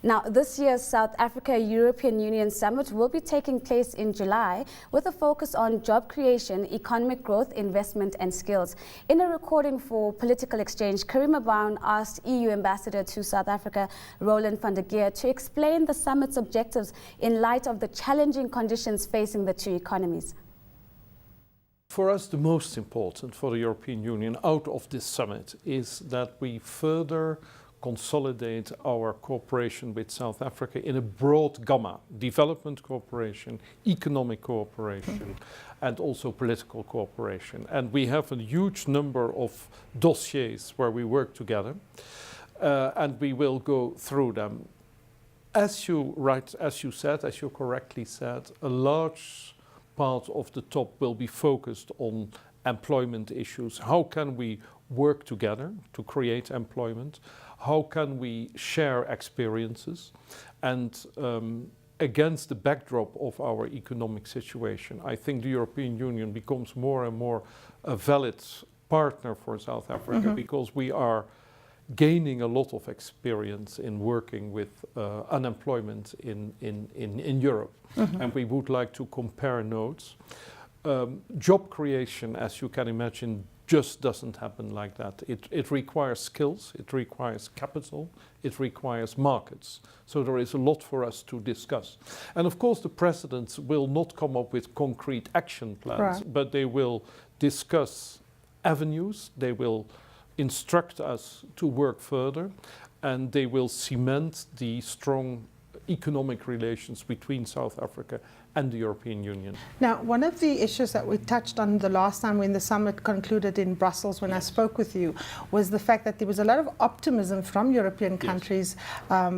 Now, this year's South Africa-European Union Summit will be taking place in July with a focus on job creation, economic growth, investment and skills. In a recording for Political Exchange, Karima Brown asked EU Ambassador to South Africa, Roland van der Geer, to explain the summit's objectives in light of the challenging conditions facing the two economies. For us, the most important for the European Union out of this summit is that we further consolidate our cooperation with South Africa in a broad gamma: development cooperation, economic cooperation, and also political cooperation. And we have a huge number of dossiers where we work together, and we will go through them. As you correctly said, a large part of the top will be focused on employment issues. How can we work together to create employment? How can we share experiences? And against the backdrop of our economic situation, I think the European Union becomes more and more a valid partner for South Africa, because we are gaining a lot of experience in working with unemployment in Europe. And we would like to compare notes. Job creation, as you can imagine, just doesn't happen like that. It requires skills, it requires capital, it requires markets. So there is a lot for us to discuss. And of course the presidents will not come up with concrete action plans, but they will discuss avenues, they will instruct us to work further, and they will cement the strong economic relations between South Africa and the European Union. Now, one of the issues that we touched on the last time when the summit concluded in Brussels, when I spoke with you, was the fact that there was a lot of optimism from European countries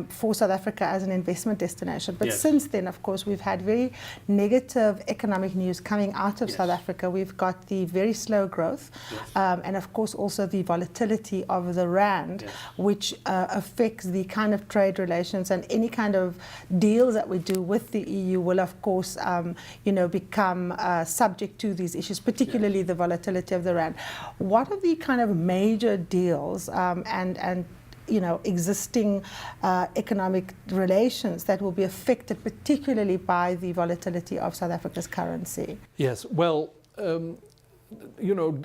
for South Africa as an investment destination. But since then, of course, we've had very negative economic news coming out of South Africa. We've got the very slow growth, and of course also the volatility of the rand, which affects the kind of trade relations, and any kind of deals that we do with the EU will, of course, become subject to these issues, particularly the volatility of the rand. What are the kind of major deals and existing economic relations that will be affected particularly by the volatility of South Africa's currency? Yes, well,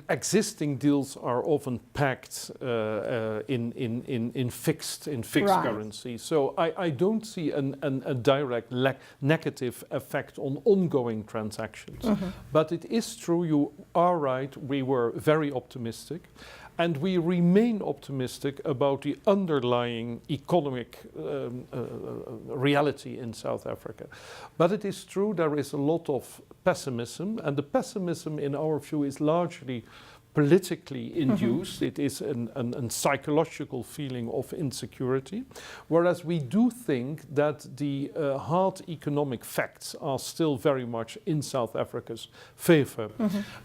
existing deals are often packed in fixed currency. So I don't see a direct negative effect on ongoing transactions. But it is true, you are right, we were very optimistic. And we remain optimistic about the underlying economic reality in South Africa. But it is true there is a lot of pessimism, and the pessimism in our view is largely politically induced. It is a psychological feeling of insecurity, whereas we do think that the hard economic facts are still very much in South Africa's favor.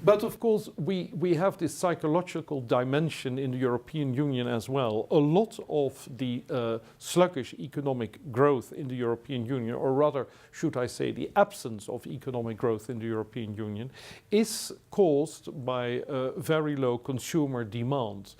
But of course we have this psychological dimension in the European Union as well. A lot of the sluggish economic growth in the European Union, or rather should I say the absence of economic growth in the European Union, is caused by very low consumer demand.